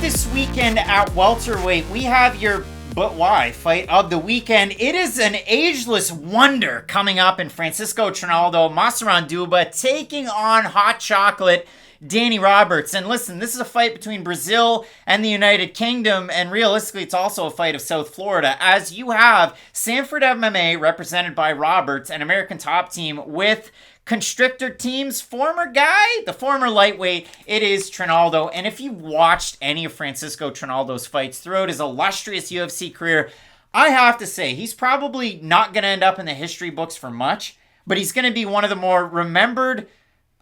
this weekend at welterweight, we have your but why fight of the weekend. It is an ageless wonder coming up in Francisco Trinaldo, Massaranduba, taking on Hot Chocolate Danny Roberts. And listen, this is a fight between Brazil and the United Kingdom, and realistically, it's also a fight of South Florida, as you have Sanford MMA, represented by Roberts, an American Top Team, with Constrictor Team's former guy, the former lightweight, it is Trinaldo. And if you've watched any of Francisco Trinaldo's fights throughout his illustrious UFC career, I have to say, he's probably not going to end up in the history books for much, but he's going to be one of the more remembered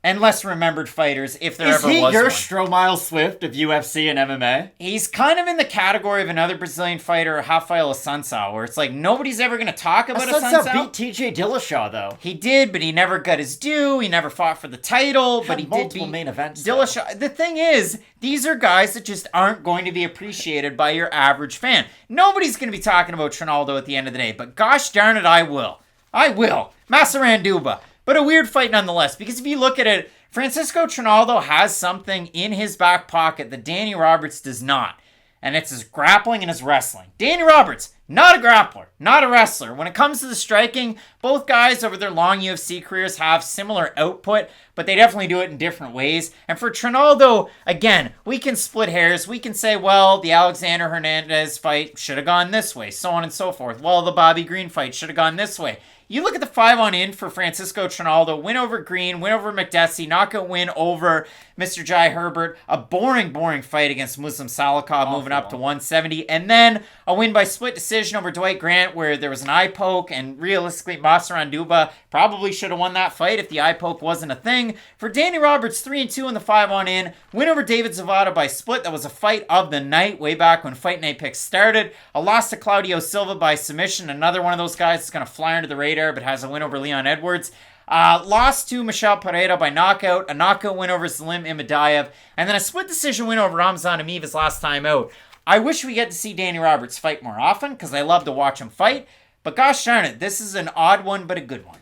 and less remembered fighters, if there ever was one. Is he your Stromile Swift of UFC and MMA? He's kind of in the category of another Brazilian fighter, Rafael Assunção, where it's like nobody's ever going to talk about Assunção. beat TJ Dillashaw, though. He did, but he never got his due. He never fought for the title, but he did beat main events. Dillashaw. Though. The thing is, these are guys that just aren't going to be appreciated by your average fan. Nobody's going to be talking about Trinaldo at the end of the day, but gosh darn it, I will. I will. Massaranduba. But a weird fight nonetheless, because if you look at it, Francisco Trinaldo has something in his back pocket that Danny Roberts does not, and it's his grappling and his wrestling. Danny Roberts, not a grappler, not a wrestler. When it comes to the striking, both guys over their long UFC careers have similar output, but they definitely do it in different ways. And for Trinaldo, again, we can split hairs. We can say, well, the Alexander Hernandez fight should have gone this way, so on and so forth. Well, the Bobby Green fight should have gone this way. You look at the 5-on-in for Francisco Trinaldo, win over Green, win over McDessie, knockout win over Mr. Jai Herbert, a boring fight against Muslim Salikov, moving up to 170, and then a win by split decision over Dwight Grant where there was an eye poke, and realistically, Massaranduba probably should have won that fight if the eye poke wasn't a thing. For Danny Roberts, 3-2 in the 5-on-in, win over David Zavada by split. That was a fight of the night way back when Fight Night Picks started. A loss to Claudio Silva by submission, another one of those guys that's going to fly under the radar, but has a win over Leon Edwards. Lost to Michel Pereira by knockout, a knockout win over Salim Imadaev, and then a split decision win over Ramzan Ameev his last time out. I wish we get to see Danny Roberts fight more often, because I love to watch him fight, but gosh darn it, this is an odd one, but a good one.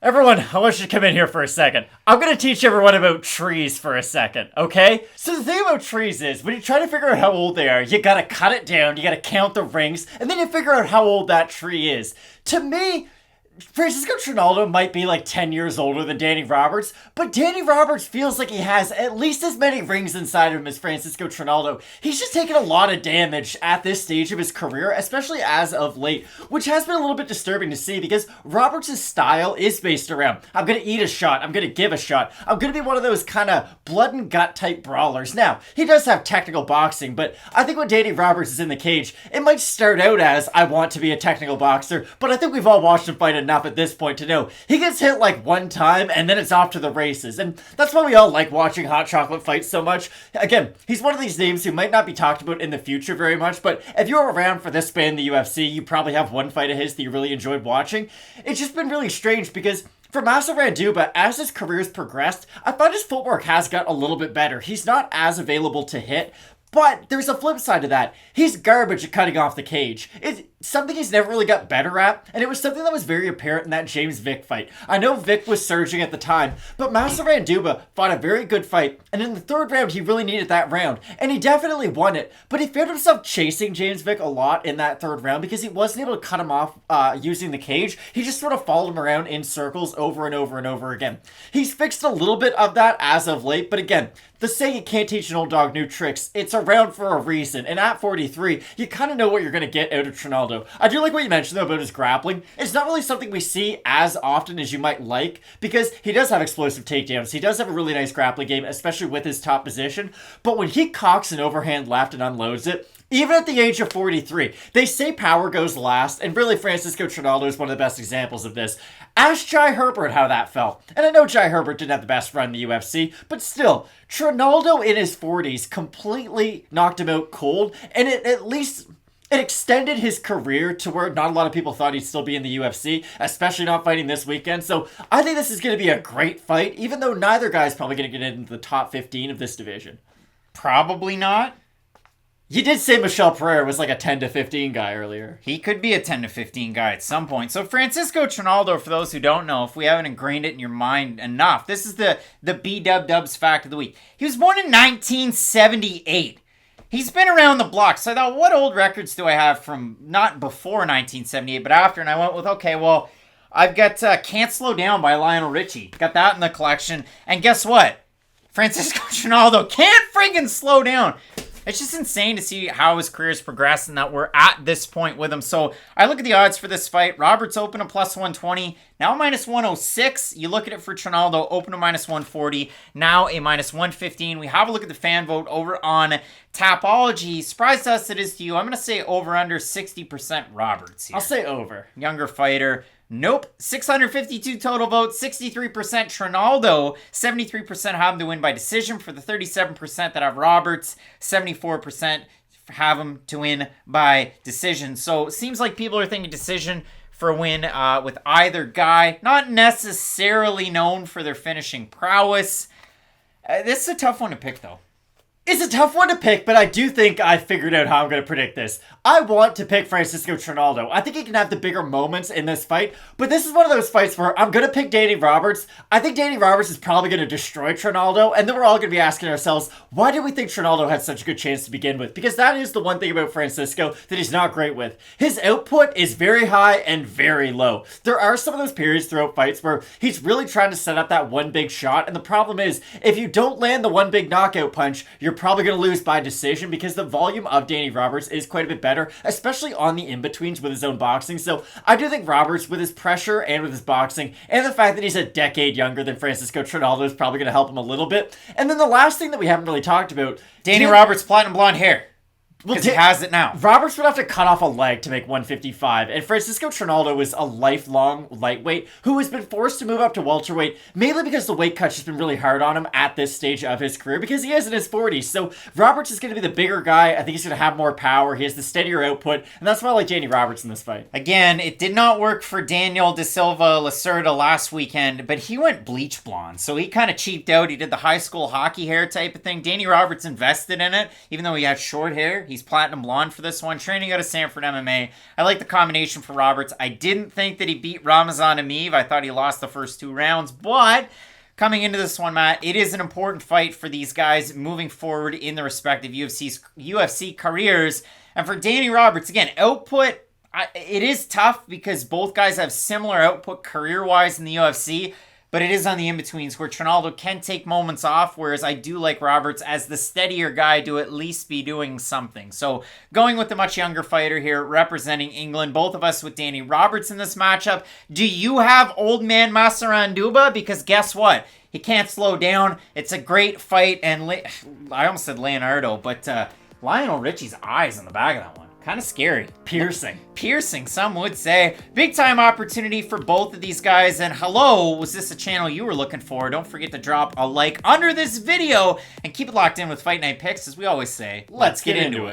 Everyone, I want you to come in here for a second. I'm going to teach everyone about trees for a second, okay? So the thing about trees is, when you try to figure out how old they are, you got to cut it down, you got to count the rings, and then you figure out how old that tree is. To me, Francisco Trinaldo might be like 10 years older than Danny Roberts, but Danny Roberts feels like he has at least as many rings inside of him as Francisco Trinaldo. He's just taken a lot of damage at this stage of his career, especially as of late, which has been a little bit disturbing to see because Roberts' style is based around, I'm going to eat a shot, I'm going to give a shot, I'm going to be one of those kind of blood and gut type brawlers. Now, he does have technical boxing, but I think when Danny Roberts is in the cage, it might start out as, I want to be a technical boxer, but I think we've all watched him fight enough at this point to know he gets hit like one time and then it's off to the races, and that's why we all like watching Hot Chocolate fight so much. Again, he's one of these names who might not be talked about in the future very much, but if you're around for this span in the UFC, you probably have one fight of his that you really enjoyed watching. It's just been really strange because for Massaranduba, as his career's progressed, I thought his footwork has got a little bit better. He's not as available to hit, but there's a flip side to that. He's garbage at cutting off the cage. It's something he's never really got better at, and it was something that was very apparent in that James Vick fight. I know Vick was surging at the time, but Massaranduba fought a very good fight, and in the third round, he really needed that round, and he definitely won it, but he found himself chasing James Vick a lot in that third round because he wasn't able to cut him off using the cage. He just sort of followed him around in circles over and over and over again. He's fixed a little bit of that as of late, but again, the saying you can't teach an old dog new tricks, it's around for a reason, and at 43, you kind of know what you're going to get out of Trinaldo. I do like what you mentioned though about his grappling. It's not really something we see as often as you might like, because he does have explosive takedowns, he does have a really nice grappling game, especially with his top position, but when he cocks an overhand left and unloads it, even at the age of 43, they say power goes last, and really Francisco Trinaldo is one of the best examples of this. Ask Jai Herbert how that felt. And I know Jai Herbert didn't have the best run in the UFC, but still, Trinaldo in his 40s completely knocked him out cold, and it extended his career to where not a lot of people thought he'd still be in the UFC, especially not fighting this weekend. So I think this is going to be a great fight, even though neither guy's probably going to get into the top 15 of this division. Probably not. You did say Michel Pereira was like a 10 to 15 guy earlier. He could be a 10 to 15 guy at some point. So Francisco Trinaldo, for those who don't know, if we haven't ingrained it in your mind enough, this is the B-dub-dubs fact of the week. He was born in 1978. He's been around the block. So I thought, what old records do I have from not before 1978, but after? And I went with, okay, well, I've got Can't Slow Down by Lionel Richie. Got that in the collection. And guess what? Francisco Trinaldo can't friggin' slow down. It's just insane to see how his career has progressed and that we're at this point with him. So I look at the odds for this fight. Roberts open a plus 120, now minus 106. You look at it for Trinaldo, open a minus 140, now a minus 115. We have a look at the fan vote over on Tapology. Surprised us it is to you. I'm going to say over under 60% Roberts here. I'll say over. Younger fighter. Nope. 652 total votes, 63% Trinaldo, 73% have him to win by decision. For the 37% that have Roberts, 74% have him to win by decision. So it seems like people are thinking decision for a win with either guy. Not necessarily known for their finishing prowess. This is a tough one to pick, though. It's a tough one to pick, but I do think I figured out how I'm going to predict this. I want to pick Francisco Trinaldo. I think he can have the bigger moments in this fight, but this is one of those fights where I'm going to pick Danny Roberts. I think Danny Roberts is probably going to destroy Trinaldo, and then we're all going to be asking ourselves, why did we think Trinaldo had such a good chance to begin with? Because that is the one thing about Francisco that he's not great with. His output is very high and very low. There are some of those periods throughout fights where he's really trying to set up that one big shot, and the problem is, if you don't land the one big knockout punch, you're probably going to lose by decision because the volume of Danny Roberts is quite a bit better, especially on the in-betweens with his own boxing. So I do think Roberts, with his pressure and with his boxing, and the fact that he's a decade younger than Francisco Trinaldo, is probably going to help him a little bit. And then the last thing that we haven't really talked about, Danny Roberts, platinum blonde hair. Because he has it now. Roberts would have to cut off a leg to make 155, and Francisco Trinaldo is a lifelong lightweight who has been forced to move up to welterweight, mainly because the weight cut has been really hard on him at this stage of his career, because he is in his 40s. So Roberts is going to be the bigger guy. I think he's going to have more power. He has the steadier output, and that's why I like Danny Roberts in this fight. Again, it did not work for Daniel Da Silva Lacerda last weekend, but he went bleach blonde, so he kind of cheaped out. He did the high school hockey hair type of thing. Danny Roberts invested in it, even though he had short hair. He's platinum blonde for this one, training out of Sanford MMA. I like the combination for Roberts. I didn't think that he beat Ramazan Emeev. I thought he lost the first 2 rounds, but coming into this one, Matt, it is an important fight for these guys moving forward in their respective UFC careers. And for Danny Roberts, again, output, it is tough because both guys have similar output career-wise in the UFC, but it is on the in-betweens where Trinaldo can take moments off, whereas I do like Roberts as the steadier guy to at least be doing something. So going with the much younger fighter here, representing England, both of us with Danny Roberts in this matchup. Do you have old man Massaranduba? Because guess what? He can't slow down. It's a great fight, and I almost said Leonardo, but Lionel Richie's eyes on the back of that one. Kind of scary. Piercing, some would say. Big time opportunity for both of these guys. And hello, was this a channel you were looking for? Don't forget to drop a like under this video and keep it locked in with Fight Night Picks. As we always say, let's get into it.